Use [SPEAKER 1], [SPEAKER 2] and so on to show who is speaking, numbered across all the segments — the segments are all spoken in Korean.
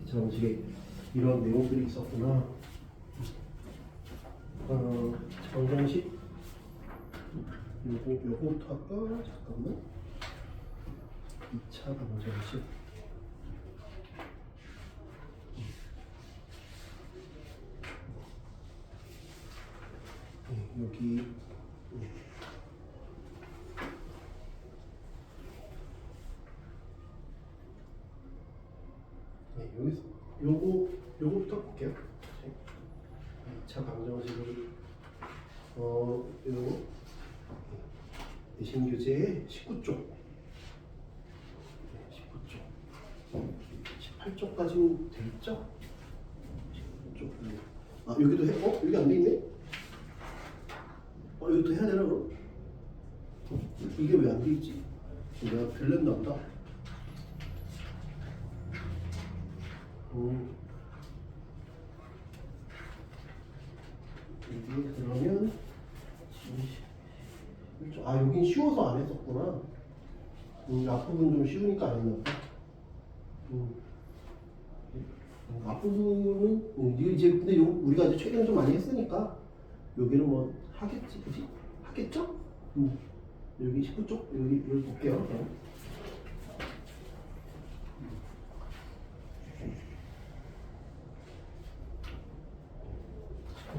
[SPEAKER 1] 정식에 이런 내용들이 있었구나. 정식 요거부터 할까? 잠깐만. 2차 방정식. 여기 여기서 요거부터 볼게요. 2차 방정식을 요 내신 교재의 19쪽 18쪽까지는 돼 있죠? 19쪽. 여기도 해? 여기 안 돼 있네? 여기도 해야 되나 그럼? 이게 왜 안 돼 있지? 내가 별냈나 보다. 이게 그러면 여긴 쉬워서 안 했었구나. 앞부분 좀 쉬우니까 안 했나 보다. 앞부분은 이제 근데 우리가 이제 최근에 좀 많이 했으니까 여기는 뭐 하겠지, 그지? 하겠죠? 여기 19쪽 여기 볼게요.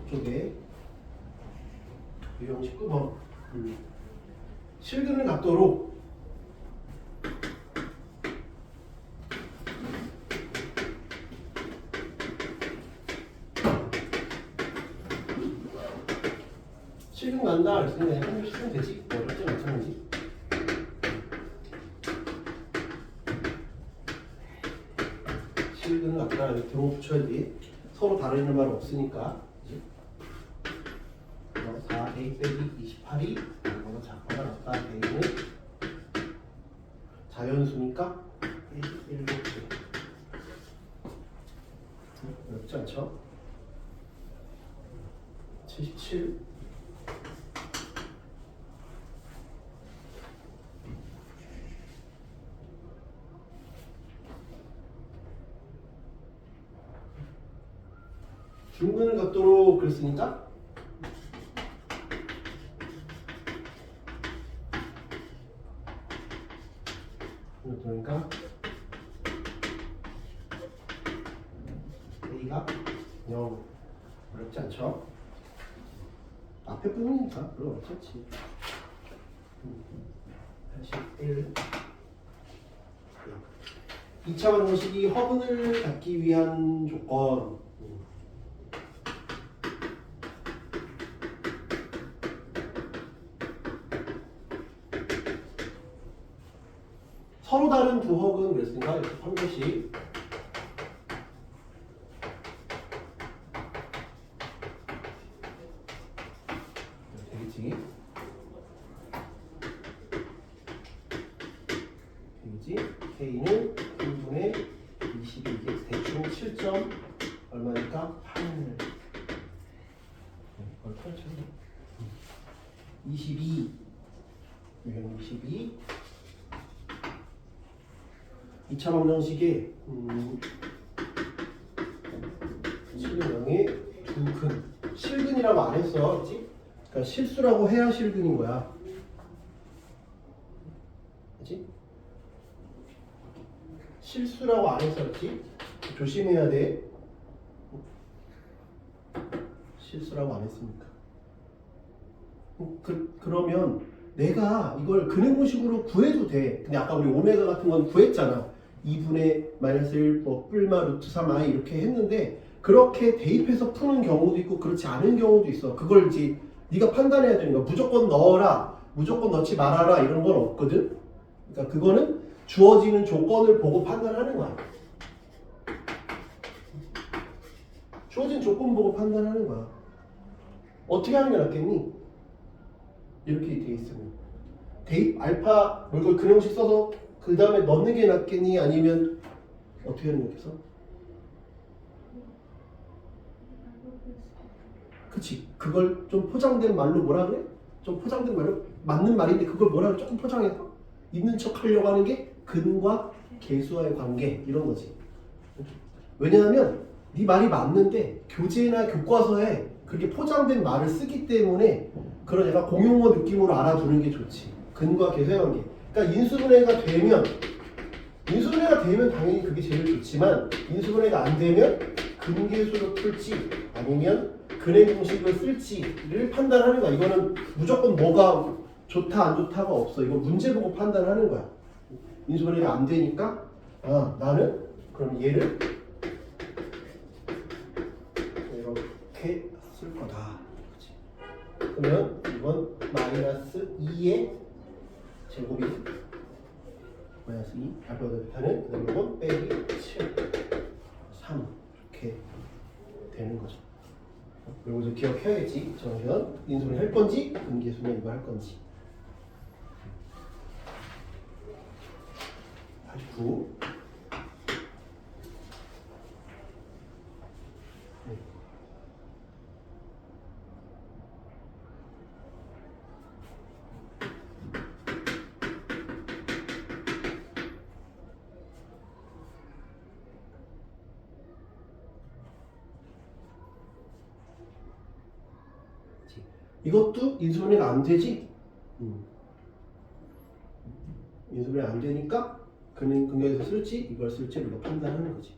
[SPEAKER 1] 19쪽에 유형 19번 실근을 각도로 실근 간다 그랬으니 그냥 한번 쓰면 되지. 어렵지 마찬가지. 실근을 각도라 이렇게 들어 붙여야지. 서로 다르는 말 없으니까. 4a 빼기 28이 이거보다 작거나 같다. a는 자연수니까 7개. 어렵지 않죠? 77 중근을 각도로 그랬으니까 그러니까 A가 0. 어렵지 않죠? 앞에 부분이니까 별로 어렵지 않지. 81 2차 방정식이 허분을 갖기 위한 조건. 서로 다른 두 허근 그랬으니까 이렇게 한 개씩 되겠지. K는 1분의 22개 대충 7점 얼마니까 8. 이걸 8점 22 유형 22 2차 방정식에 실근형의 두근 실근이라고 안 했어, 그렇지? 그러니까 실수라고 해야 실근인 거야, 그렇지? 실수라고 안 했어, 그렇지? 조심해야 돼. 실수라고 안 했으니까. 그러면 내가 이걸 근해공식으로 구해도 돼. 근데 아까 우리 오메가 같은 건 구했잖아. 2분의 마이너스 1 뿔마 루트 3i 이렇게 했는데 그렇게 대입해서 푸는 경우도 있고 그렇지 않은 경우도 있어. 그걸 이제 네가 판단해야 되는 거야. 무조건 넣어라, 무조건 넣지 말아라 이런 건 없거든. 그러니까 그거는 주어지는 조건을 보고 판단하는 거야. 주어진 조건 보고 판단하는 거야. 어떻게 하는 게 낫겠니? 이렇게 돼 있으면 대입 알파 이걸 근형식 써서 그 다음에 넣는 게 낫겠니? 아니면 어떻게 하는 게 낫겠어? 그치? 그걸 좀 포장된 말로 뭐라 그래? 좀 포장된 말로 맞는 말인데 그걸 뭐라 그래? 조금 포장해서 있는 척 하려고 하는 게 근과 계수와의 관계 이런 거지. 왜냐하면 네 말이 맞는데 교재나 교과서에 그렇게 포장된 말을 쓰기 때문에 그런 약간 공용어 느낌으로 알아두는 게 좋지. 근과 계수의 관계. 그러니까 인수분해가 되면 당연히 그게 제일 좋지만 인수분해가 안 되면 근계수로 풀지 아니면 근의 공식을 쓸지를 판단하는 거야. 이거는 무조건 뭐가 좋다 안 좋다가 없어. 이거 문제 보고 판단하는 거야. 인수분해가 안 되니까 나는 그럼 얘를 이렇게 쓸 거다. 그치? 그러면 이건 마이너스 2의 제곱이 마이너스 2 알파벳 베타는 그다음에 이건 빼기 7 3 이렇게 되는 거죠. 그리고 이제 기억해야겠지. 저는 인수분해 할 건지 근계수는 이거 할 건지. 89 이것도 인수분해가 안 되지? 인수분해 안 되니까 근계에서 쓸지 이걸 쓸지 이거 판단하는 거지.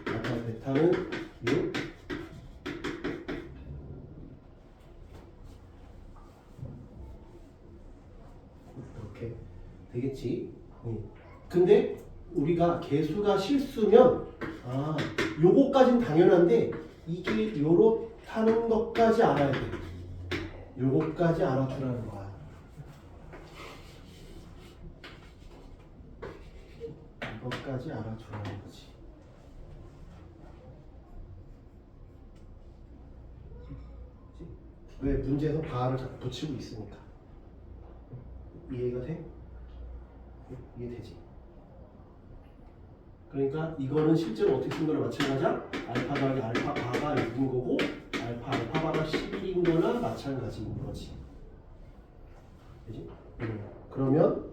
[SPEAKER 1] 알파 베타는 6 이렇게 되겠지. 근데 우리가 개수가 실수면 요거까진 당연한데 이게 요렇다는 것까지 알아야 돼. 요거까지 알아두라는 거야. 이것까지 알아두라는 거지. 왜 문제에서 바를 자꾸 붙이고 있으니까. 이해가 돼? 이해되지? 그러니까 이거는 실제로 어떻게 쓴 거나 마찬가지야. 알파 더하기 알파 바가 6인 거고 알파 바가 11인 거나 마찬가지인 거지. 그지? 그러면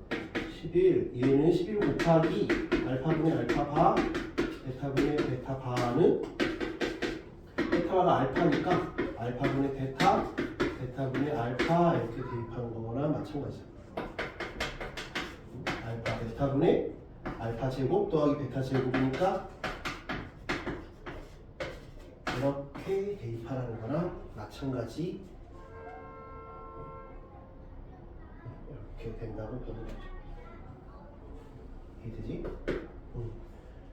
[SPEAKER 1] 11 얘는 11 곱하기 알파분의 알파 바 베타분의 베타 바는 베타바가 알파니까 알파분의 베타 베타분의 알파 이렇게 대입하는 거나 마찬가지야. 알파 베타분의 알파 제곱 더하기 베타 제곱이니까 이렇게 대입하라는 거나 마찬가지 이렇게 된다고 보는 거죠. 이해되지?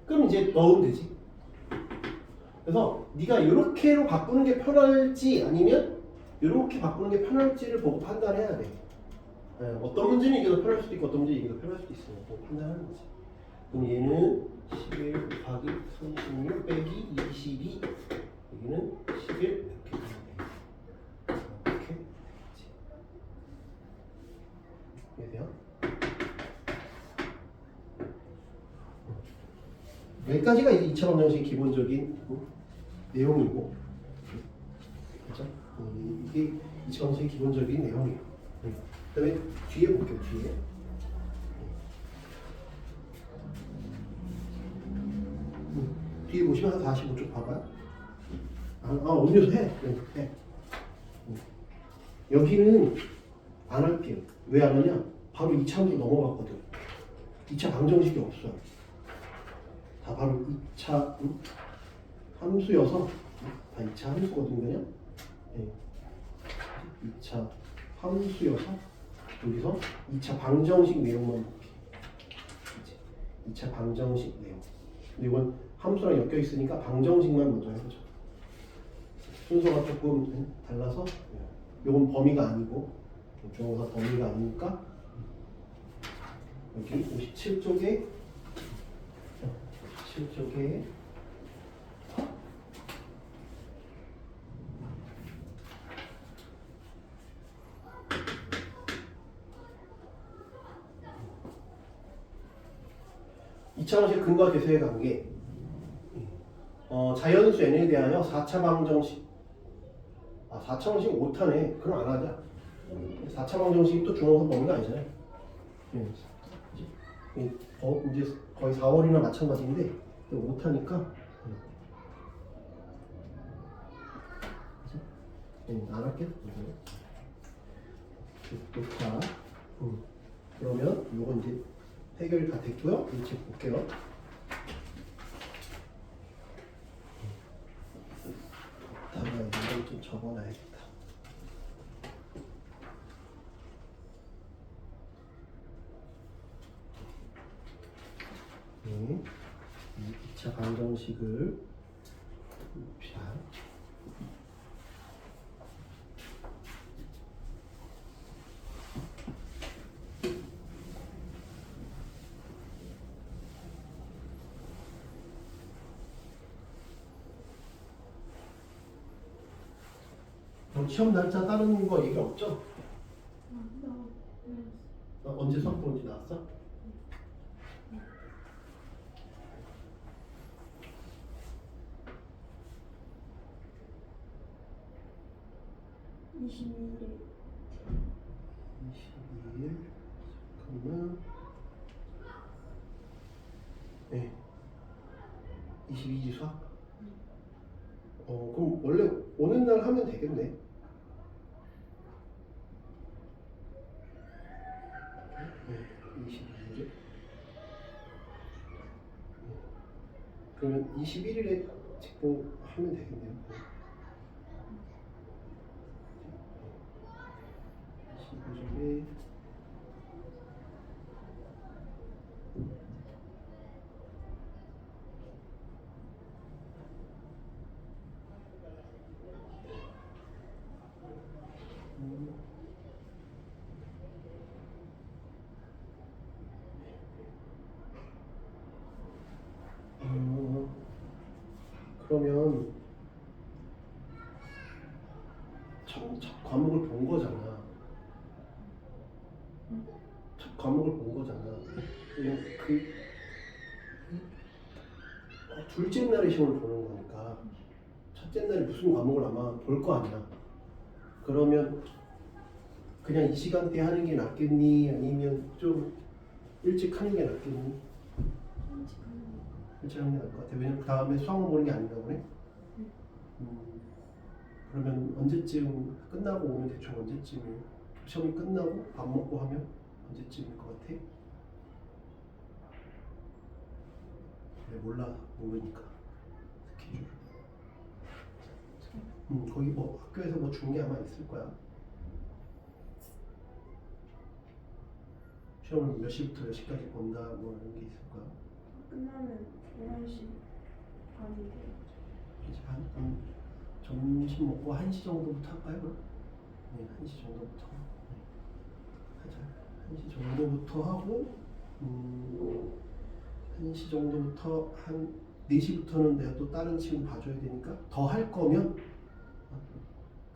[SPEAKER 1] 그럼 이제 넣으면 되지. 그래서 네가 이렇게로 바꾸는 게 편할지 아니면 이렇게 바꾸는 게 편할지를 보고 판단해야 돼. 어떤 문제는 이게 더 편할 수도 있고 어떤 문제는 이게 더 편할 수도 있으니까 보고 판단하는 거지. 그럼 얘는 11 곱하기 36 빼기 22 여기는 11 이렇게 되면 돼. 이렇게 이해돼요? 여기까지가 이제 2차 방정식의 기본적인 내용이고, 그렇죠? 이게 2차 방정식의 기본적인 내용이에요. 그다음에 뒤에 볼게요. 뒤에 보시면 한 45쪽 봐봐요. 음료수 해. 해. 여기는 안 할게요. 왜 안 하냐? 바로 2차로 넘어갔거든. 2차 방정식이 없어요. 다 바로 2차 함수여서 다 2차 함수거든요. 네. 2차 함수여서 여기서 2차 방정식 내용만 볼게요. 2차 방정식 내용. 근데 이건 함수랑 엮여 있으니까 방정식만 먼저 해보죠. 순서가 조금 달라서 이건 범위가 아니고 중앙사 범위가 아니니까 여기 57쪽에 2차 방식 근과 계수의 관계. 자연수 n에 대하여 4차 방정식. 4차 방정식 못하네. 그럼 안 하자. 4차 방정식이 또 중앙선 범위가 아니잖아요. 이제 거의 4월이나 마찬가지인데 못하니까 안 할게. 놓다. 그러면 이건 이제 해결이 다 됐고요. 이제 볼게요. 다가 이걸 좀 적어놔야겠다. 이 2차 방정식을 자. 시험 날짜 따르는 거 얘기 없죠? 언제 수학 보는지 나왔어? (22일) 잠깐만. 네. 22일 수학? 그럼 원래 오는 날 하면 되겠네. 네, 22일에. 그러면 21일에 직보하면 되겠네요. 21일에 그러면 첫 과목을 본 거잖아. 첫 과목을 본 거잖아. 둘째 날에 시험을 보는 거니까 첫째 날에 무슨 과목을 아마 볼 거 아니야. 그러면 그냥 이 시간대에 하는 게 낫겠니? 아니면 좀 일찍 하는 게 낫겠니? 일찍 하는 게 나을 것 같아. 왜냐면 그 다음에 수학을 보는 게 아닌가 보네. 그러면 언제쯤 끝나고 오면 대충 언제쯤이에요? 시험이 끝나고 밥 먹고 하면 언제쯤일 것 같아? 몰라, 모르니까 스케줄. 거기 뭐 학교에서 뭐 준 게 아마 있을 거야. 시험을 몇 시부터 몇 시까지 본다 뭐 이런 게 있을 거야.
[SPEAKER 2] 끝나면 11시 반인데.
[SPEAKER 1] 이제 반? 점심 먹고 1시 정도부터 할까요? 그럼? 네, 1시 정도부터 하자. 1시 정도부터 하고 1시 정도부터 한 4시부터는 내가 또 다른 친구 봐줘야 되니까 더 할 거면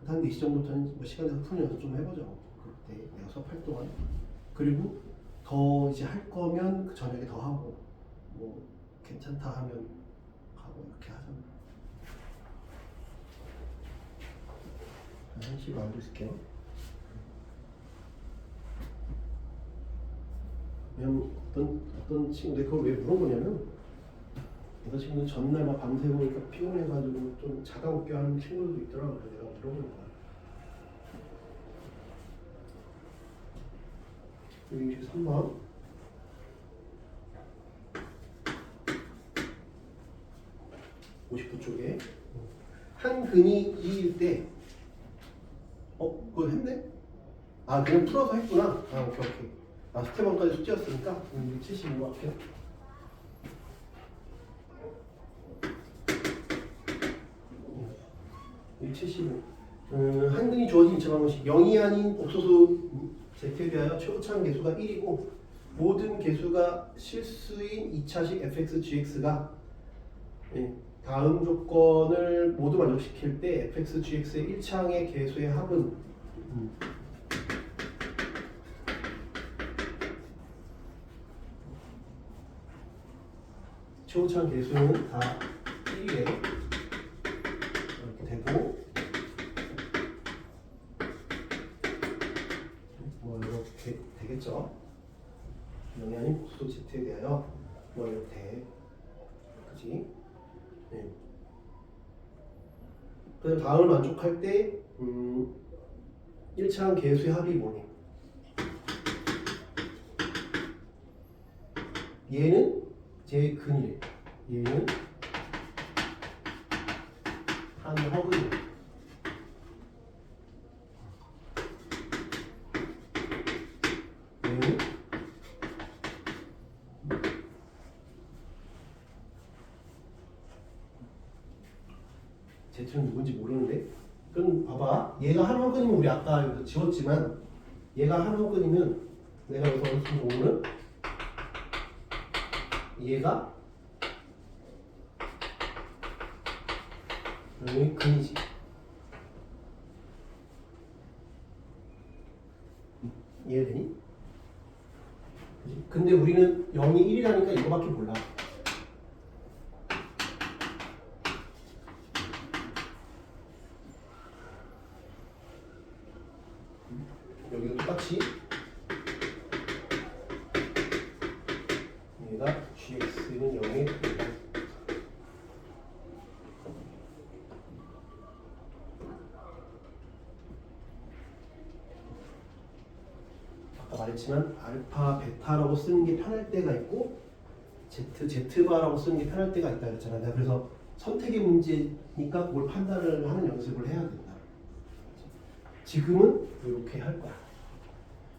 [SPEAKER 1] 한 4시 정도부터는 뭐 시간 내서 푸는 연습 좀 해보자고. 그때 내가 수업할 동안. 그리고 더 이제 할 거면 그 저녁에 더 하고 뭐 괜찮다 하면 가고 이렇게 하자. 1시로 알고 있을게요. 왜냐면 어떤 친구, 내가 그걸 왜 물어보냐면 어떤 친구는 전날 막 밤새우니까 피곤해가지고 좀 자다 웃게 하는 친구들도 있더라고. 그래서 내가 물어보는 거야. 여기 3번 (59) 쪽에 한 근이 2일 때 그거 했네? 그냥 풀어서 했구나. 오케이. 스텝 1까지 숙제였으니까 75 할게요. 이 75. 한 근이 주어진 이차 방정식 0이 아닌 옥소수 Z에 대하여 최고차항 개수가 1이고 모든 개수가 실수인 2차식 fx, gx가 다음 조건을 모두 만족시킬 때 fx, gx의 1차항의 개수의 합은 최고차항 개수는 다 1이래. 이렇게 되고 뭐 이렇게 되겠죠. 영이 아닌 복수 Z에 대하여 뭐 이렇게 그치? 그렇지. 네. 그다음 다음을 만족할 때 1차항 계수의 합이 뭐니? 얘는 제 근이래. 얘는 한 허근이래. 얘는 Z는 누군지 모르는데. 그럼 봐봐. 얘가 한 허근이면 우리 아까 여기서 지웠지만 얘가 한 허근이면 내가 여기서 무슨 경우는 얘가 여기 근이지. 이해되니? 그치? 근데 우리는 0이 1이라니까 이거밖에 몰라. 여기도 똑같이 얘가 gx는 0에 아까 말했지만 알파, 베타라고 쓰는 게 편할 때가 있고 Z바라고 쓰는 게 편할 때가 있다 그랬잖아. 내가 그래서 선택의 문제니까 그걸 판단을 하는 연습을 해야 된다. 지금은 이렇게 할 거야.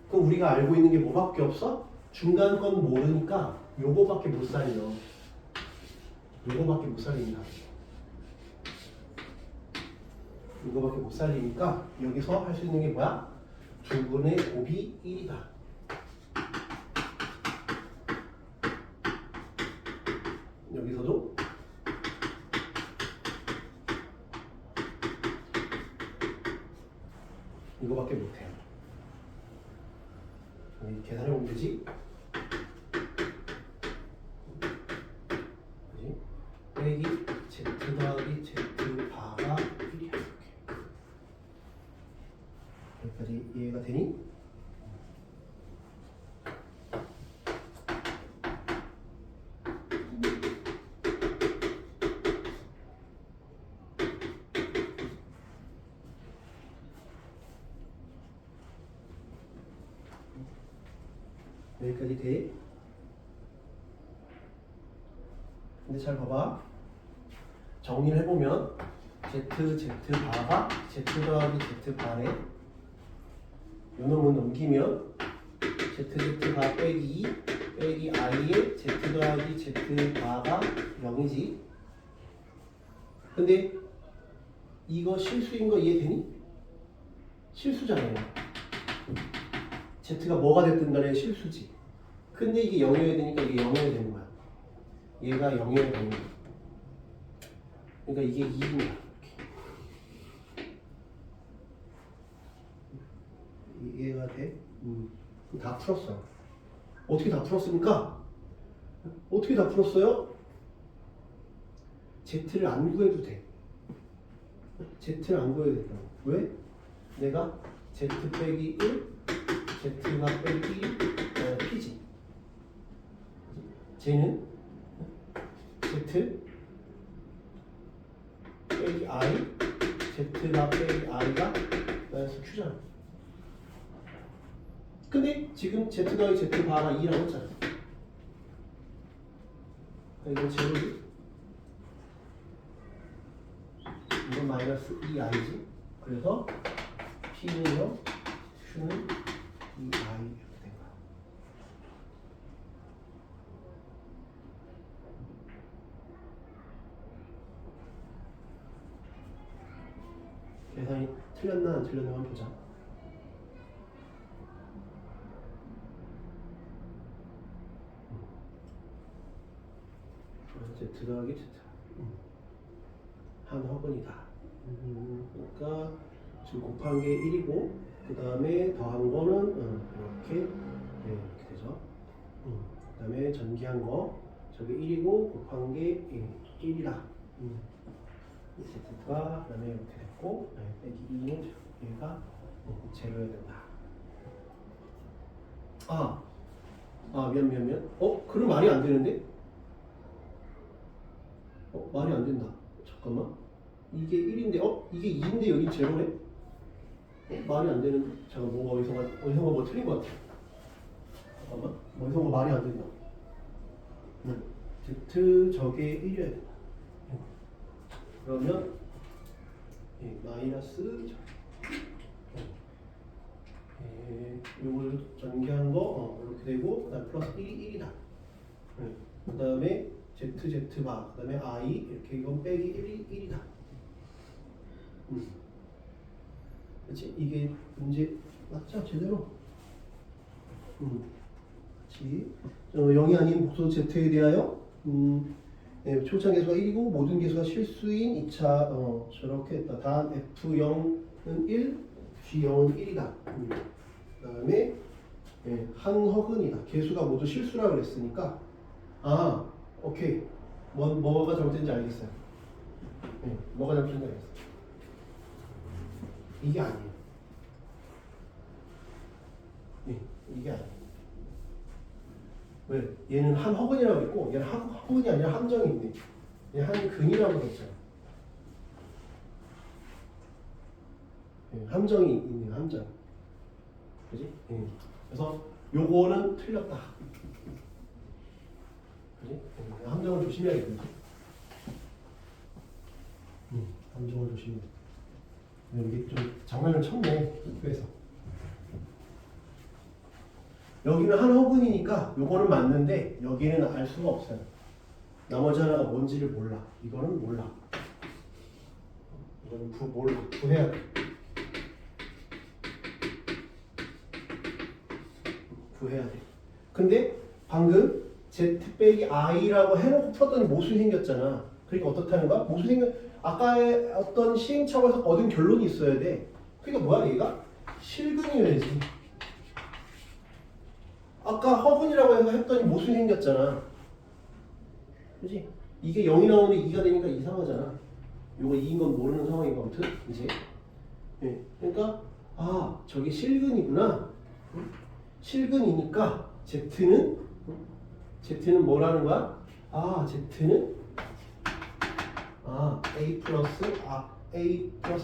[SPEAKER 1] 그럼 우리가 알고 있는 게 뭐밖에 없어? 중간 건 모르니까 요거밖에 못 살려. 요거밖에 못 살린다. 이거밖에 못 살리니까 여기서 할 수 있는 게 뭐야? 2분의 곱이 1이다. 여기서도 이거밖에 못해요. 여기 계산해보면 되지? 그지? 빼기 Z 더하기 Z 바가 1이야. 이렇게. 여기까지 이해가 되니? 여기까지 돼? 근데 잘 봐봐. 정리를 해보면 Z 바가 Z 더하기 Z 바에 요 놈은 넘기면 Z 바 빼기 2 빼기 i에 Z 더하기 Z 바가 0이지. 근데 이거 실수인 거 이해되니? 실수잖아요. Z가 뭐가 됐든 간에 실수지. 근데 이게 0이어야 되니까 이게 0이어야 되는 거야. 얘가 0이어야 되는 거야. 그러니까 이게 2인 거야. 이해가 돼? 다 풀었어. 어떻게 다 풀었습니까? 어떻게 다 풀었어요? Z를 안 구해도 돼. Z를 안 구해도 된다. 왜? 내가 Z 빼기 1, Z가 빼기 1, P지. 쟤는 Z 빼기 I, Z가 빼기 I가 마이너스 Q잖아. 근데 지금 Z 더하기 Z 바가 2라고 했잖아. 이건 제로지. 이건 마이너스 2i지. 그래서 P는 0, Q는 2i 이렇게 된 거야. 계산이 틀렸나 안 틀렸나 한번 보자. Z 더하기 Z 한 허근이다. 그러니까 지금 곱한 게 1이고 그 다음에 더한 거는 이렇게 이렇게 되죠. 그 다음에 전기한 거 저게 1이고 곱한 게 1이다. Z가 그 다음에 이렇게 됐고 빼기 2는 얘가 제로여야 된다. 미안. 그럼 말이 안 되는데? 말이 안 된다. 잠깐만. 이게 1인데, 이게 2인데 여기 제로네? 말이 안 되는. 잠깐 어디선가 뭐 틀린 것 같아. 잠깐만. 어디선가 말이 안 된다. Z 저게 1이어야 돼. 그러면 마이너스 요걸 전개한 거 이렇게 되고 그다음 플러스 1이 1이다. 그 다음에 Z 바, 그 다음에 I 이렇게 이건 빼기 1이 1이다. 그렇지? 이게 문제 맞죠? 제대로? 그렇지? 0이 아닌 복수 Z에 대하여 초창 계수가 1이고 모든 계수가 실수인 2차 저렇게 했다. 단 F0은 1, G0은 1이다. 그 다음에 항허근이다. 계수가 모두 실수라고 그랬으니까 오케이. 뭐가 잘못된지 알겠어요. 뭐가 잘못된지 알겠어요. 이게 아니에요. 이게 아니에요. 왜? 얘는 한허근이라고 했고 얘는 허근이 아니라 함정이 있네. 얘 한근이라고 했잖아. 함정이 있네. 함정. 그지? 그래서 요거는 틀렸다. 그지? 함정을 조심해야겠다. 함정을 조심해. 이게 좀 장난을 쳤네. 그래서 여기는 한 허근이니까 요거는 맞는데 여기는 알 수가 없어요. 나머지 하나가 뭔지를 몰라. 이거는 몰라. 이거는 몰라. 구해야 돼. 구해야 돼. 근데 방금 Z 빼기 I라고 해놓고 풀었더니 모순이 생겼잖아. 그러니까 어떻다는 거야? 아까의 어떤 시행착오에서 얻은 결론이 있어야 돼. 그러니까 뭐야 얘가? 실근이어야지. 아까 허근이라고 해서 했더니 모순이 생겼잖아. 그지? 이게 0이 나오는데 2가 되니까 이상하잖아. 요거 2인 건 모르는 상황이고 아무튼 이제 그러니까 저게 실근이구나. 실근이니까 Z는 뭐라는 거야? Z는 A 플러스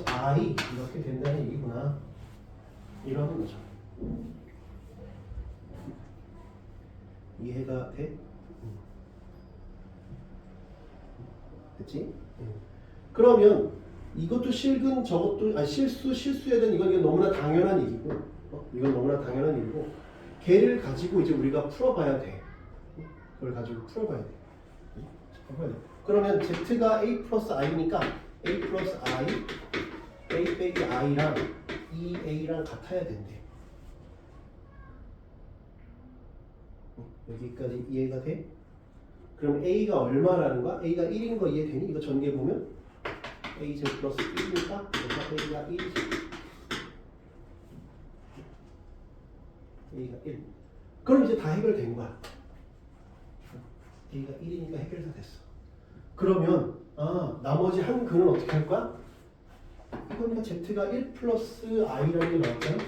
[SPEAKER 1] I 이렇게 된다는 얘기구나. 이러는 거죠. 이해가 돼? 됐지? 그러면 이것도 실근 저것도 실수에 대한 이건 너무나 당연한 얘기고 이건 너무나 당연한 얘기고 걔를 가지고 이제 우리가 풀어봐야 돼. 그걸 가지고 풀어봐야 돼. 그러면 Z가 A 플러스 I니까 A 플러스 I A 빼기 I랑 EA랑 같아야 된대. 여기까지 이해가 돼? 그럼 A가 얼마라는 거야? A가 1인 거 이해되니? 이거 전개해보면 A Z 플러스 1이니까 A가 1이지. A가 1. 그럼 이제 다 해결된 거야. A가 1이니까 해결 다 됐어. 그러면 나머지 한 근은 어떻게 할 거야? 이거니까 Z가 1 플러스 I라는 게 나왔잖아.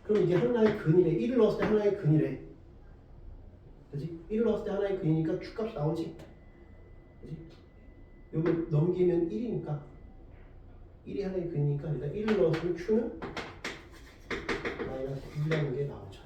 [SPEAKER 1] 그럼 이게 하나의 근이래. 1을 넣었을 때 하나의 근이래. 그지? 1을 넣었을 때 하나의 근이니까 Q값이 나오지. 그지? 요거 넘기면 1이니까 1이 하나의 근이니까 일단 1을 넣었으면 Q는 마이너스 2라는 게 나오죠.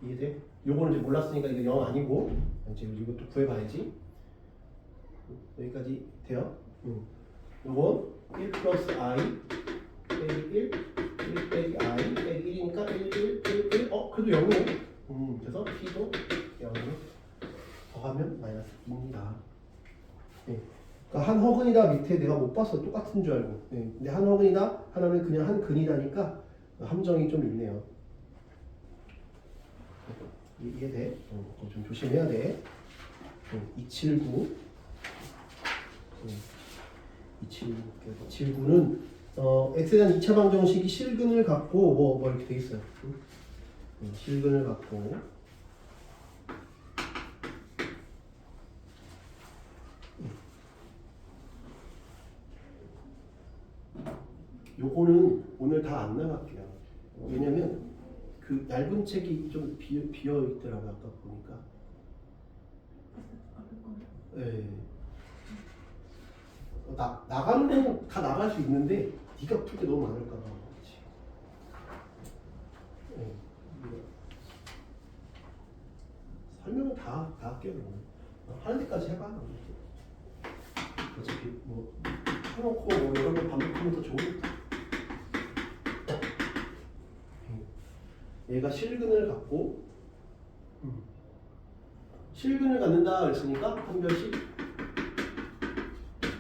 [SPEAKER 1] 이해돼? 요거는 이제 몰랐으니까 이거 0 아니고 이제 이것도 구해봐야지. 여기까지 돼요? 요건 1 플러스 I 빼기 1 빼기 I 빼기 1이니까 1 그래도 0이네. 그래서 P도 0이네. 더하면 마이너스 2입니다. 그러니까 한 허근이다 밑에 내가 못 봤어. 똑같은 줄 알고. 근데 한 허근이다 하나는 그냥 한 근이다니까 함정이 좀 있네요. 이해돼? 좀 조심해야 돼. 279 279는 x에 대한 2차 방정식이 실근을 갖고 뭐 이렇게 돼 있어요. 실근을 갖고 요거는 오늘 다 안 나갈게요. 왜냐면 그 얇은 책이 좀 비어 있더라고요. 아까 보니까. 네. 나가는 건 다 나갈 수 있는데 네가 풀 게 너무 많을까 봐. 그렇지. 네. 설명은 다 할게요. 그러면. 하는 데까지 해봐. 어차피 뭐 해놓고 뭐 여러 번 반복하면 더 좋으니까. 얘가 실근을 갖고 실근을 갖는다 그랬으니까 판별식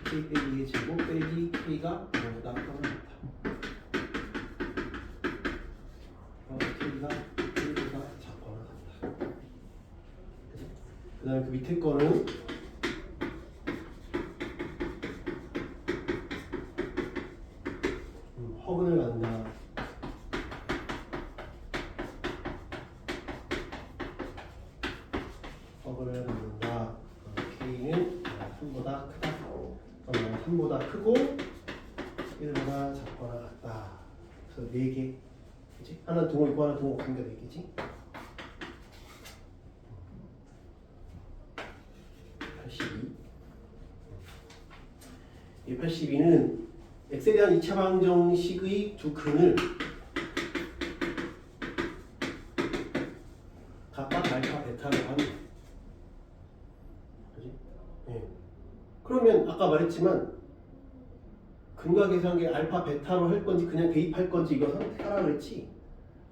[SPEAKER 1] k 빼기 2의 제곱 빼기 k가 0보다 크거나 같다. k가 1보다 작거나 같다. 그 다음에 그 밑에 거는 허근을 갖는다. 허근을 갖는다. k는 3보다 크다. 3보다 크고 1보다 작거나 같다. 그래서 4개. 그치? 하나 등호 있고 하나 등호 없으니까 4개지? 82. 이 82는 x에 대한 2차 방정식의 두 근을 각각 알파, 베타로 하는. 그지? 네. 그러면 아까 말했지만 근과 계산계 알파, 베타로 할 건지 그냥 대입할 건지 이거 선택하라 그랬지.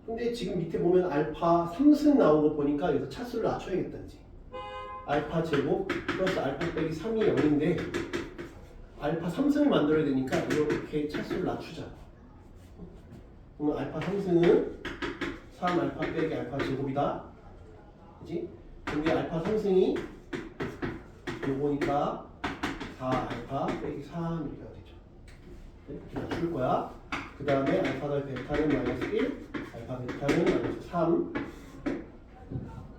[SPEAKER 1] 근데 지금 밑에 보면 알파 3승 나온 거 보니까 여기서 차수를 낮춰야겠다지. 알파 제곱 플러스 알파 빼기 3이 0인데 알파 3승을 만들어야 되니까 이렇게 차수를 낮추자. 그러면 알파 3승은 3 알파 빼기 알파 제곱이다. 그지? 근데 알파 3승이 요거니까 4 알파 빼기 3 이렇게 되죠. 이렇게 낮출 거야. 그 다음에 알파 더 베타는 마이너스 1, 알파 베타는 마이너스 3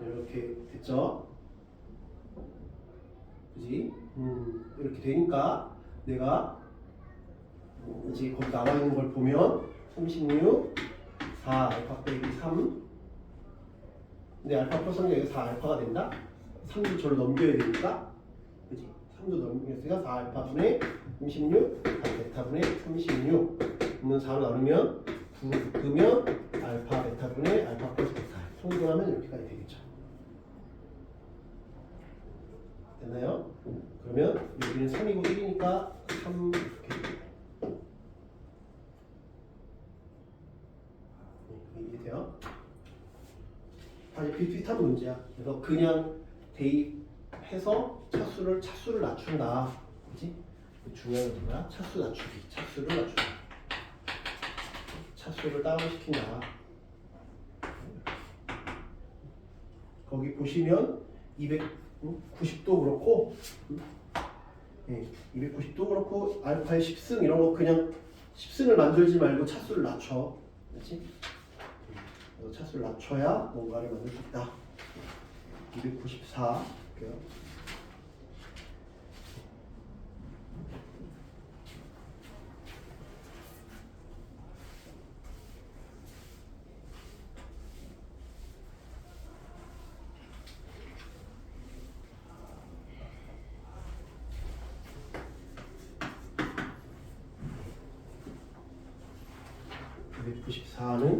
[SPEAKER 1] 이렇게 됐죠. 그지? 이렇게 되니까 내가 이제 거기 나와 있는 걸 보면 36, 4 알파 빼기 3 근데 알파 플러스는 여기 4 알파가 된다? 3도 저를 넘겨야 되니까 그지? 3도 넘겼으니까 4 알파 분의 36 베타 분의 36 있는 4로 나누면 9 끄면 알파 베타 분의 알파 플러스 베타 통분하면 이렇게까지 되겠죠. 됐나요? 그러면 여기는 3이고 1이니까 3 이렇게 이해돼요? 다시 비슷한 문제야. 그래서 그냥 대입해서 차수를 낮춘다. 그치? 중요한 건 뭐야? 차수 낮추기. 차수를 낮춘다. 차수를 다운시킨다. 거기 보시면 290도 그렇고 290도 그렇고 알파의 10승 이런 거 그냥 10승을 만들지 말고 차수를 낮춰. 그렇지? 차수를 낮춰야 뭔가를 만들 수 있다. 294 볼게요. 는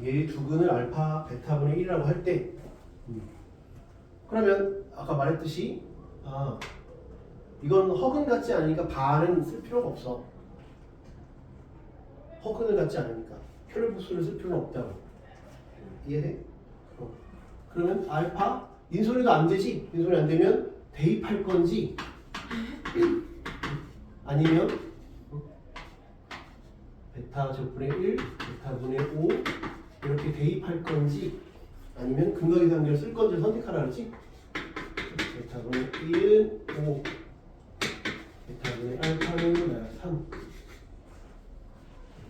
[SPEAKER 1] 얘 두 근을 알파 베타분의 1이라고 할 때 그러면 아까 말했듯이 이건 허근 같지 않으니까 반은 쓸 필요가 없어. 허근을 같지 않으니까 혈부수를 쓸 필요는 없다고. 이해돼? 그러면 알파 인솔이도 안 되지? 인솔이 안 되면 대입할 건지 아니면 베타 제곱분의 1, 베타분의 5 이렇게 대입할 건지 아니면 근거 계산기를 쓸 건지 선택하라 그러지? 베타분의 1은 5 베타분의 알파는 3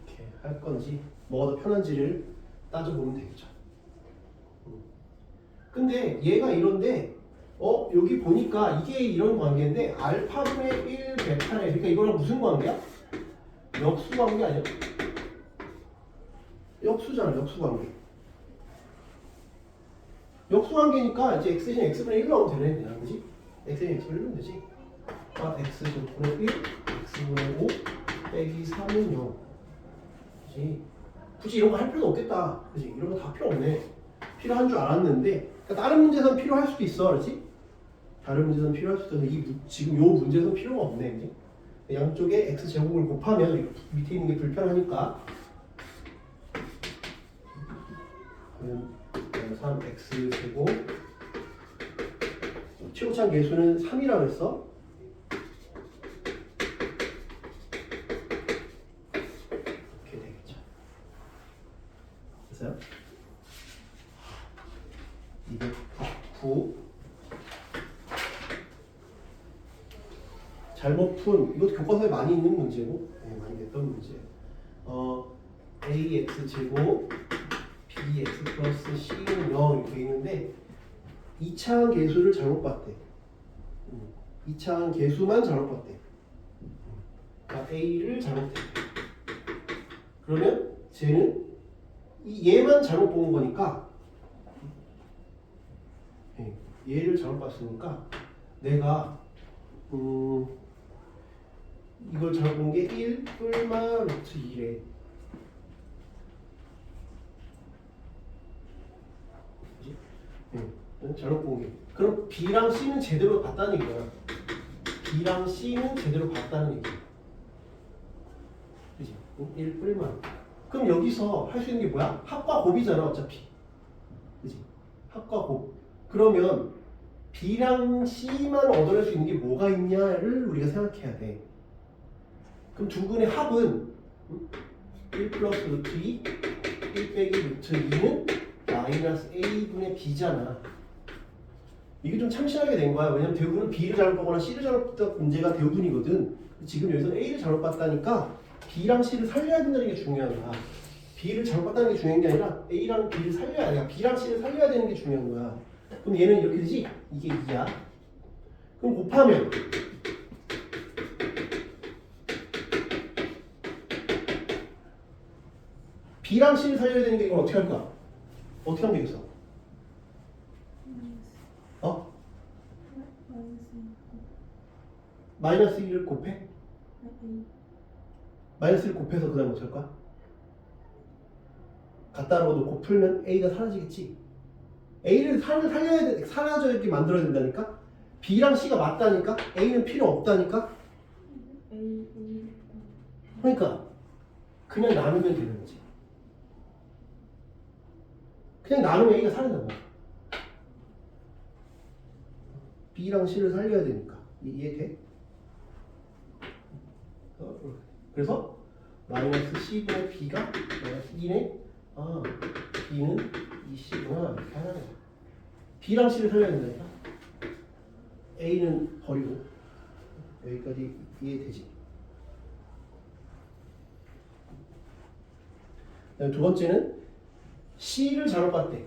[SPEAKER 1] 이렇게 할 건지 뭐가 더 편한지를 따져보면 되겠죠. 근데 얘가 이런데 여기 보니까 이게 이런 관계인데 알파분의 1 베타래. 그러니까 이거랑 무슨 관계야? 역수 관계 아니야? 역수잖아, 역수 관계. 역수 관계니까 이제 x 대신 x분의 1로 하면 되네, 그냥, 그지? x 대신 x분의 1로 하면 되지. x 제곱분의 1, x분의 5 빼기 3은 0. 그지? 굳이 이런 거 할 필요도 없겠다. 그지? 이런 거 다 필요 없네. 필요한 줄 알았는데, 그러니까 다른 문제에서는 필요할 수도 있어, 그렇지? 다른 문제에서는 필요할 수도 있는데, 지금 요 문제에서는 필요가 없네, 그지? 양쪽에 x 제곱을 곱하면 밑에 있는 게 불편하니까. 그러면 3x 제곱 최고차항 계수는 3이라고 했어. 이렇게 되겠죠. 됐어요? 209 잘못 푼 이것도 교과서에 많이 있는 문제고 많이 냈던 문제예요. ax 제곱 bx 플러스 c는 0 이렇게 있는데 2차항 계수를 잘못 봤대. 2차항 계수만 잘못 봤대. 그러니까 a를 잘못했대. 그러면 쟤는 얘만 잘못 본 거니까 얘를 잘못 봤으니까 내가 이걸 잘못 본 게 1 뿔마 루트 2래. 잘못 본 게. 그럼 B랑 C는 제대로 봤다는 얘기야. B랑 C는 제대로 봤다는 얘기야. 그지? 1 뿔마. 그럼 여기서 할 수 있는 게 뭐야? 합과 곱이잖아, 어차피. 그지? 합과 곱. 그러면 B랑 C만 얻어낼 수 있는 게 뭐가 있냐를 우리가 생각해야 돼. 그럼 두 분의 합은 1 플러스 루트 2, 1 빼기 루트 2는 마이너스 A분의 B잖아. 이게 좀 참신하게 된 거야. 왜냐면 대부분은 B를 잘못 보거나 C를 잘못 봤던 문제가 대부분이거든. 지금 여기서 A를 잘못 봤다니까 B랑 C를 살려야 된다는 게 중요한 거야. B를 잘못 봤다는 게 중요한 게 아니라 A랑 B를 살려야 돼. B랑 C를 살려야 되는 게 중요한 거야. 그럼 얘는 이렇게 되지? 이게 2야. 그럼 곱하면 B랑 C를 살려야 되는 게 이건 어떻게 할까? 어떻게 하면 되겠어? 마이너스 1을 곱해? 마이너스 1 곱해서 그 다음 어떻게 할까? 갖다라고 놓고 풀면 A가 사라지겠지? A를 사라져야게 만들어야 된다니까? B랑 C가 맞다니까? A는 필요 없다니까? 그러니까 그냥 나누면 되는 거지. 그냥 나누면 A가 살아난다고. B랑 C를 살려야 되니까. 이해돼? 그래서 마이너스 C분의 B가 마이너스 2네. B는 2C구나. 이렇게 하나. B랑 C를 살려야 된다니까. A는 버리고. 여기까지 이해되지? 두 번째는 C를 잘못 봤대.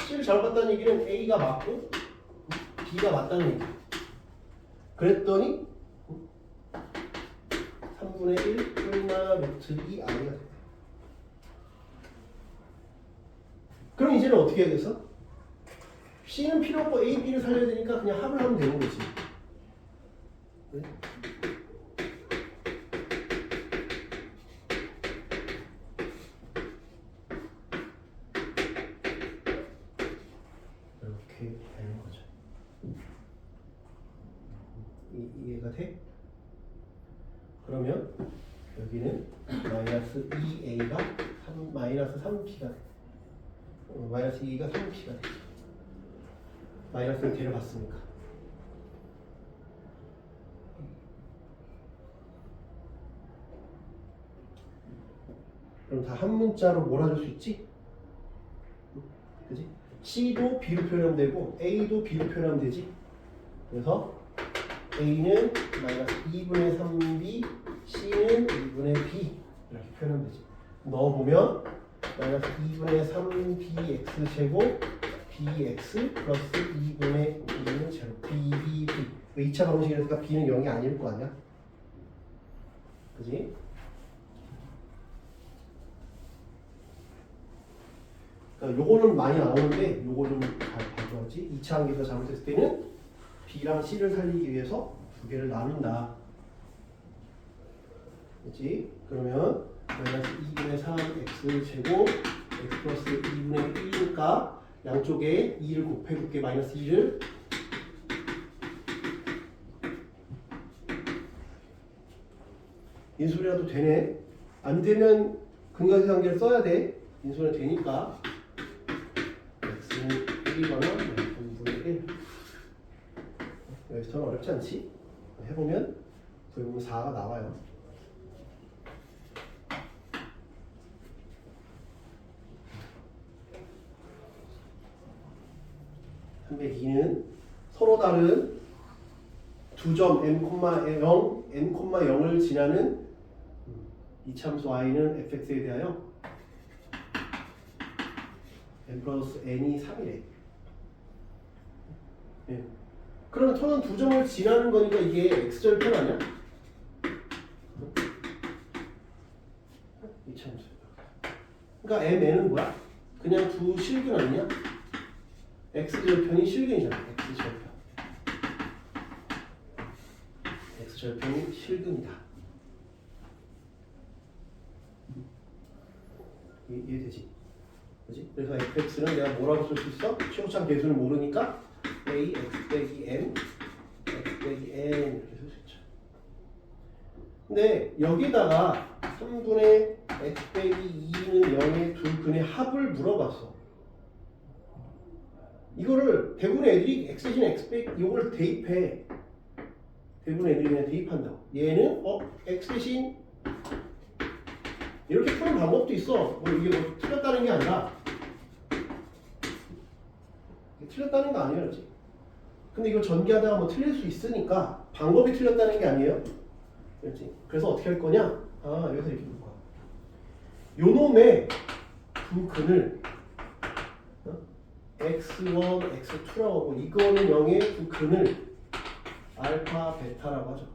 [SPEAKER 1] C를 잘못 봤다는 얘기는 A가 맞고 B가 맞다는 얘기야. 그랬더니 3분의 1 뿔마 루트 2 R이가 돼. 그럼 이제는 어떻게 해야겠어? C는 필요 없고 A, B를 살려야 되니까 그냥 합을 하면 되는 거지. 네? 이렇게 되는 거죠. 이해가 돼? 그러면 여기는 마이너스 2A가 마이너스 3P가 돼. 마이너스 2가 3P가 돼. 마이너스를 데려갔으니까. 그럼 다 한 문자로 몰아줄 수 있지? 그지? C도 B로 표현하면 되고 A도 B로 표현하면 되지? 그래서 A는 마이너스 2분의 3B, C는 2분의 B 이렇게 표현하면 되지. 넣어보면 마이너스 2분의 3BX 제곱 bx 플러스 2분의 b는 제로 b 2차 방정식이니까 b는 0이 아닐 거 아니야? 그지? 그러니까 요거는 많이 나오는데 요거 좀 잘 봐줘야지. 2차 관계가 잘못됐을 때는 b랑 c를 살리기 위해서 두 개를 나눈다. 그치? 그러면 마이너스 2분의 3x 제곱 x 플러스 2분의 1이니까 양쪽에 2를 곱해볼게. 마이너스 2를 인수분해라도 되네. 안 되면 근거세 관계를 써야 돼. 인수분해 되니까 x는 1이거나 2분의 1. 여기서 어렵지 않지? 해보면 구해보면 4가 나와요. 302는 서로 다른 두 점 n,0, n,0을 지나는 이참수 i는 fx에 대하여 n 플러스 n이 3이래. 예. 그러면 터는 두 점을 지나는 거니까 이게 x절편 아니야? 이참수. 그러니까 mn은 뭐야? 그냥 두 실근 아니냐? x절편이 실근이잖아. x절편. x절편이 실근이다. 이해되지? 그지? 그래서 fx는 내가 뭐라고 쓸 수 있어? 최고참 계수를 모르니까 a x 빼기 n x 빼기 n 이렇게 쓸 수 있죠. 근데 여기다가 3분의 x 빼기 2는 0의 두 근의 합을 물어봤어. 이거를 대부분의 애들이 x 대신 x 빼기 이걸 대입해. 대부분의 애들이 그냥 대입한다고. 얘는 x 대신 이렇게 푸는 방법도 있어. 뭐 이게 뭐 틀렸다는 게 아니라 틀렸다는 거 아니에요, 그렇지? 근데 이걸 전개하다가 뭐 틀릴 수 있으니까 방법이 틀렸다는 게 아니에요, 그렇지? 그래서 어떻게 할 거냐? 여기서 이렇게 볼 거야. 요 놈의 두 근을 x1, x2라고 하고 이거는 0의 두 근을 알파, 베타라고 하죠.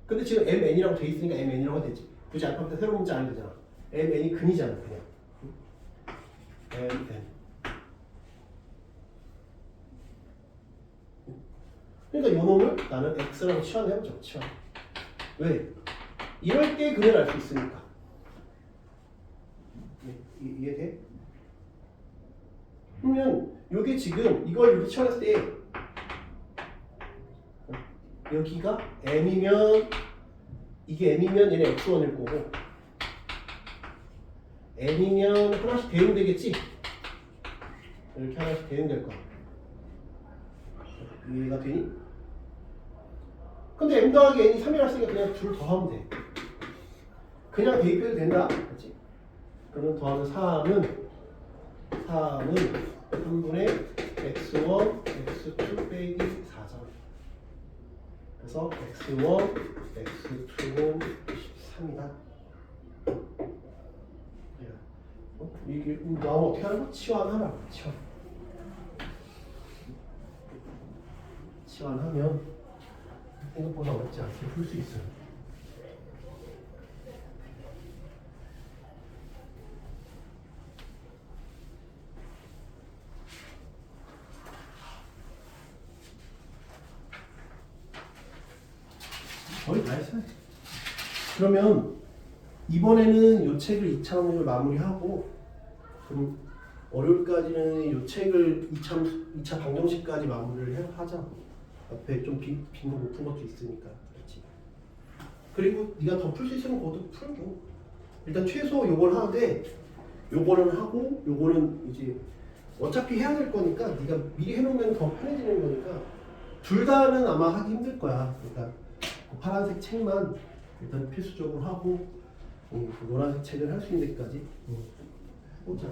[SPEAKER 1] 근데 지금 mn이라고 돼 있으니까 mn이라고 되지. 굳이 알파, 베타 새로운 문자 안 되잖아. mn이 근이잖아, 그냥. mn. 그러니까 요 놈을 나는 x랑 치환해보죠. 치환. 왜? 이럴 때 근을 알 수 있으니까. 이해돼? 그러면 요게 지금 이걸 이렇게 치환했을 때 여기가 m이면 이게 m이면 얘는 x1일 거고 n이면 하나씩 대응되겠지? 이렇게 하나씩 대응될 거야. 이해가 되니? 근데 m 더하기 n이 3이라 쓰니까 그냥 둘 더하면 돼. 그냥 대입해도 된다. 그렇지? 그러면 더하면 3은 3분의 x1, x2 빼기 4잖아. 그래서 x1, x2는 13이다. 이게 나오면 어떻게 하는 거? 치환하라고. 치환하면 생각보다 어렵지 않게 풀 수 있어요. 거의 다 했어요. 그러면 이번에는 요 책을 2차 방정식을 마무리하고 그럼 월요일까지는 요 책을 2차 방정식까지 마무리를 하자고. 앞에 좀 빈 거 못 푼 것도 있으니까. 그렇지. 그리고 네가 더 풀 수 있으면 그것도 풀고. 일단 최소 요걸 하되 요거는 하고 요거는 이제 어차피 해야 될 거니까 네가 미리 해놓으면 더 편해지는 거니까 둘 다는 아마 하기 힘들 거야. 그러니까 그 파란색 책만 일단 필수적으로 하고 그 노란색 책을 할 수 있는 데까지 보자.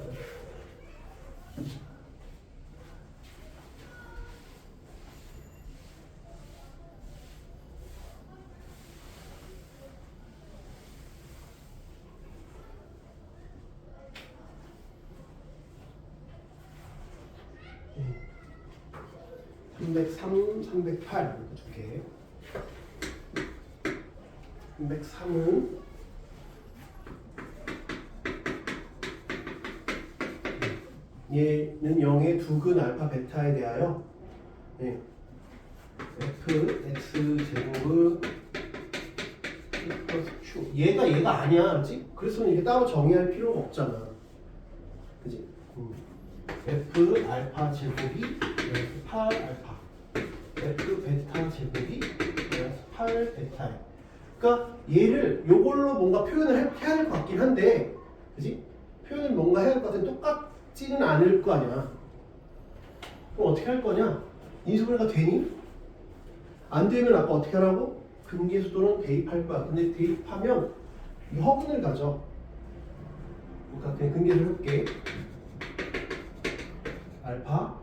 [SPEAKER 1] 303, 308 이렇게 두 개. 303은 얘는 0의 두근 알파 베타에 대하여 네. f x 제곱은 플러스 q 얘가 아니야, 그렇지? 그래서 이게 따로 정의할 필요가 없잖아, 그지? f 알파 제곱이 8 알파, f 베타 제곱이 8 베타야. 그러니까 얘를 요걸로 뭔가 표현을 해야 될 것 같긴 한데, 그지? 표현을 뭔가 해야 될 것 같은데 똑같지는 않을 거 아니야. 그럼 어떻게 할 거냐? 인수분해가 되니? 안 되면 아까 어떻게 하라고? 근계수도는 대입할 거야. 근데 대입하면 이 허근을 가져. 그러니까 그냥 근계수를 해볼게. 알파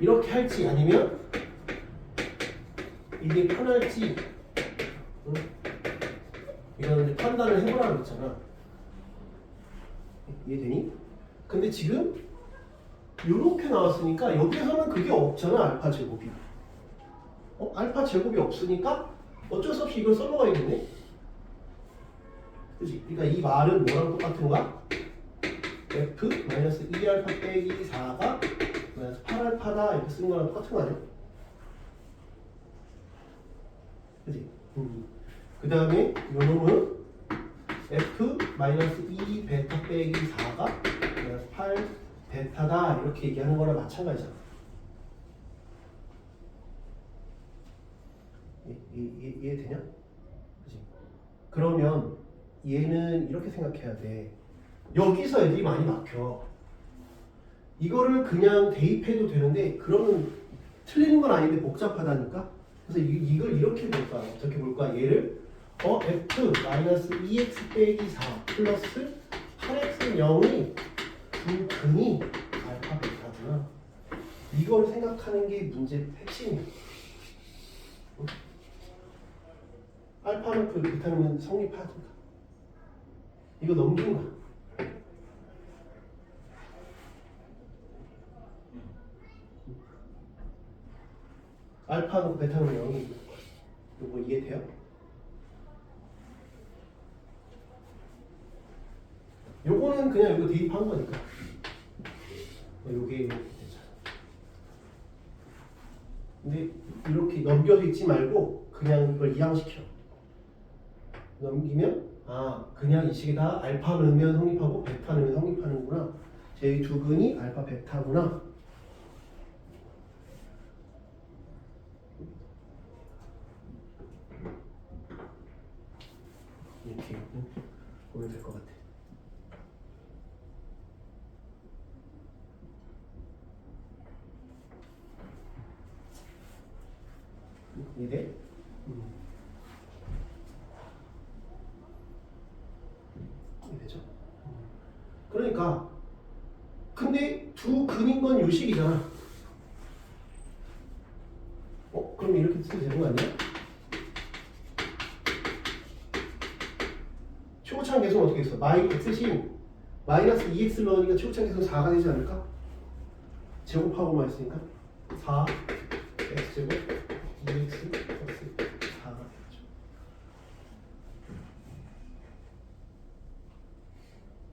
[SPEAKER 1] 이렇게 할지 아니면 이게 편할지 이거는 이제 판단을 해보라고 했잖아. 이해되니? 근데 지금 이렇게 나왔으니까 여기에서는 그게 없잖아, 알파 제곱이. 알파 제곱이 없으니까 어쩔 수 없이 이걸 써먹어야겠네. 그치? 그러니까 이 말은 뭐랑 똑같은가? f 마이너스 2알파 빼기 4가 마이너스 8알파다 이렇게 쓰는 거랑 똑같은 거 아니야? 그치? 그 다음에 요 놈은 f 마이너스 2 베타 빼기 4가 마이너스 8 베타다 이렇게 얘기하는 거랑 마찬가지잖아. 이해되냐? 그치? 그러면 얘는 이렇게 생각해야 돼. 여기서 애들이 많이 막혀. 이거를 그냥 대입해도 되는데 그러면 틀리는 건 아닌데 복잡하다니까? 그래서 이걸 이렇게 볼까? 어떻게 볼까? 얘를 f 마이너스 2x 빼기 4 플러스 8x 0이 두 근이 알파 베타구나. 이걸 생각하는 게 문제 핵심이야. 응? 알파는 그 베타는 성립하니까. 이거 넘긴 거야. 알파는 베타는 0이 이거 이해돼요? 요거는 그냥 이거 대입한 거니까. 요게 이렇게 되잖아. 근데 이렇게 넘겨서 읽지 말고 그냥 이걸 이항시켜. 넘기면 그냥 이 식이 다 알파 넣으면 성립하고 베타 넣으면 성립하는구나. 제 두 근이 알파 베타구나. 이렇게 보면 될 것 같아. 이해? 이해되죠? 그러니까 근데 두 근인 건 요식이잖아. 그럼 이렇게 쓰면 되는 거 아니야? 최고차항 계수는 어떻게 했어? x신 마이너스 2x를 넣으니까 최고차항 계수는 4가 되지 않을까? 제곱하고만 했으니까 4 x제곱 2x 플러스 4가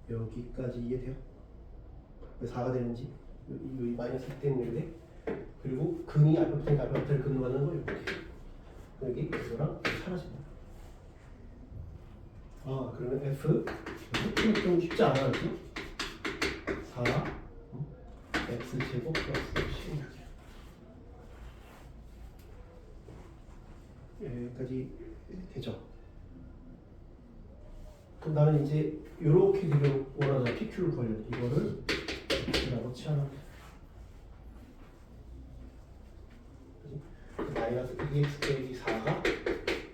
[SPEAKER 1] 되죠. 여기까지 이해돼요? 왜 4가 되는지? 이 마이너스 1 때문에 그래? 그리고 근이 알파부터니까 알파부터를 근으로 가는 거 이렇게. 여기 이거랑 사라집니다. 그러면 f 좀 쉽지 않아, 그렇지? 4 x 제곱 플러스 16 여기까지 되죠? 그럼 나는 이제 이렇게 되길 원하는 PQ를 구하려 이거를 x라고 치환하면 돼. 마이너스 2x 빼기 4가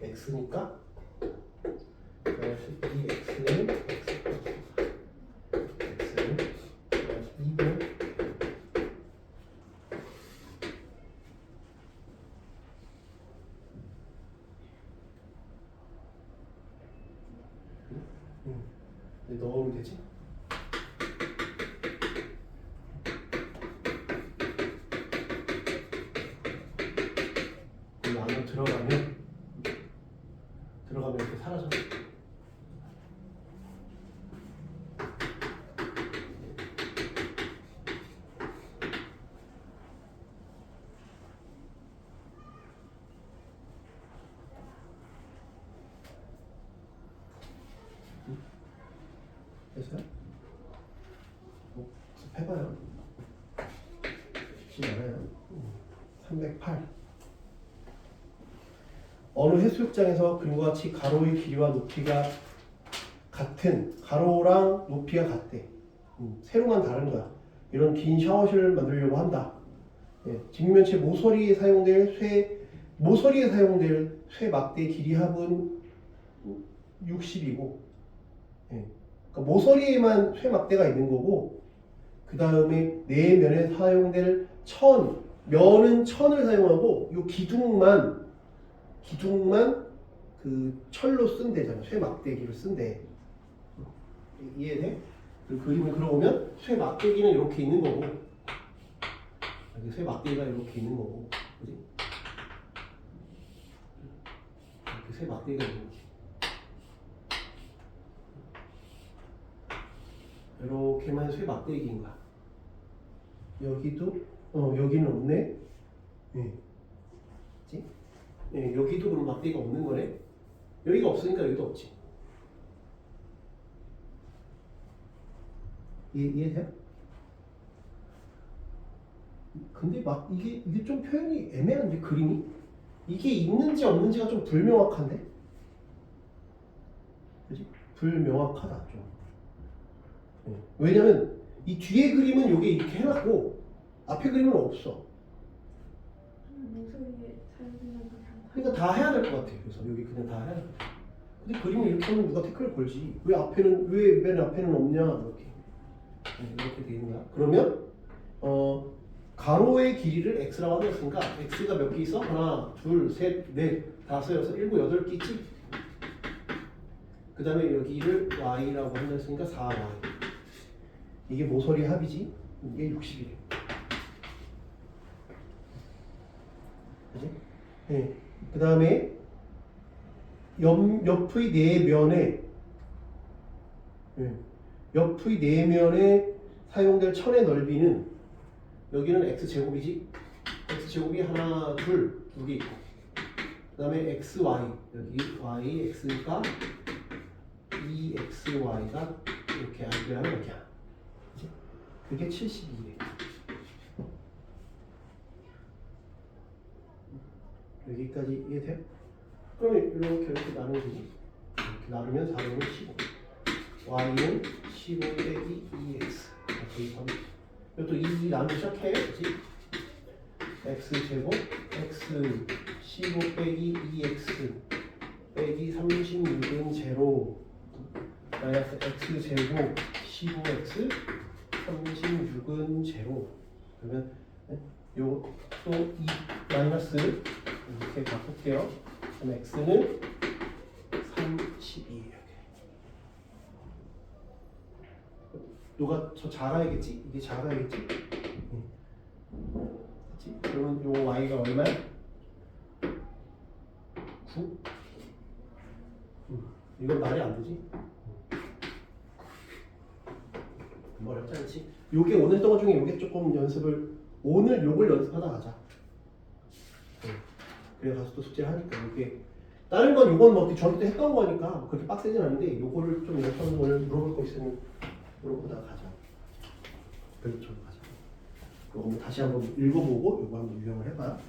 [SPEAKER 1] x니까 마이너스 2x는 x 플러스 4 x는 마이너스 2분 넣으면 되지? 들어가면 이렇게 사라져. 됐어요? 해봐요. 쉽지 않아요. 308. 어느 해수욕장에서 그림과 같이 가로의 길이와 높이가 같은 가로랑 높이가 같대. 세로만 다른 거야. 이런 긴 샤워실을 만들려고 한다. 예, 직면체 모서리에 사용될 쇠 막대 길이 합은 60이고, 예, 그러니까 모서리에만 쇠 막대가 있는 거고, 그 다음에 내면에 사용될 면은 천을 사용하고 요 기둥만 그 철로 쓴대잖아. 쇠 막대기를 쓴대. 이해돼? 그 그림을 그려보면 쇠 막대기는 이렇게 있는 거고, 여기 쇠 막대기가 이렇게 있는 거고, 그지? 이렇게 쇠 막대기가 있는 거지. 이렇게만 쇠 막대기인 거야. 여기도 여기는 없네. 예. 그치? 예, 여기도 그럼 막대기가 없는 거네. 여기가 없으니까 여기도 없지. 이해돼요? 근데 막 이게 좀 표현이 애매한데 그림이 이게 있는지 없는지가 좀 불명확한데. 그지? 불명확하다 좀. 예. 왜냐면 이 뒤에 그림은 요게 이렇게 해놨고 앞에 그림은 없어.
[SPEAKER 2] 모서리에 사용되는 거
[SPEAKER 1] 그러니까 다 해야 될 것 같아. 그래서 여기 그냥 다 해야 돼. 근데 그림을 이렇게 하면 누가 태클을 걸지. 왜 맨 앞에는 없냐 이렇게 돼 있는 거야. 그러면 가로의 길이를 x라고 하겠으니까 x가 몇 개 있어? 하나, 둘, 셋, 넷, 다섯, 여섯, 일곱, 여덟 개 있지. 그 다음에 여기를 y라고 한다했으니까 4y. 이게 모서리 합이지. 이게 60이래. 그지? 네. 그 다음에 옆의 내면에 사용될 천의 넓이는 여기는 x제곱이지. x제곱이 하나, 두 개 있고, 그 다음에 xy, 여기 y, x니까 2xy가 이렇게 알고하면 여기야. 그치? 그게 72래. 여기까지 이해돼? 그러면 이렇게 나누면 되지. 이렇게 나누면 4분의 15. y는 15 빼기 2x. 이것도 2 나누기 시작해. 그치? x제곱 x 15 빼기 2x 빼기 36은 제로 마이너스 x제곱 15x 36은 제로. 그러면 요또 2 마이너스 이렇게 바꿀게요. 그럼 x는 32. 요가 저 작아야겠지? 이게 작아야겠지? 그치? 그러면 요 y가 얼마야? 9? 이건 말이 안 되지? 뭐 어렵지 않지? 요게 오늘 동안 중에 요게 조금 오늘 요걸 연습하다 가자. 그래 가서 또 숙제를 하니까 이게 다른 건 요건 뭐 저기도 했던 거니까 그렇게 빡세진 않은데 요거를 좀 연습하면서 오늘 물어볼 거 있으면 물어보다 가자. 그래서 좀 가자. 요거 다시 한번 읽어보고 요거 한번 유형을 해봐.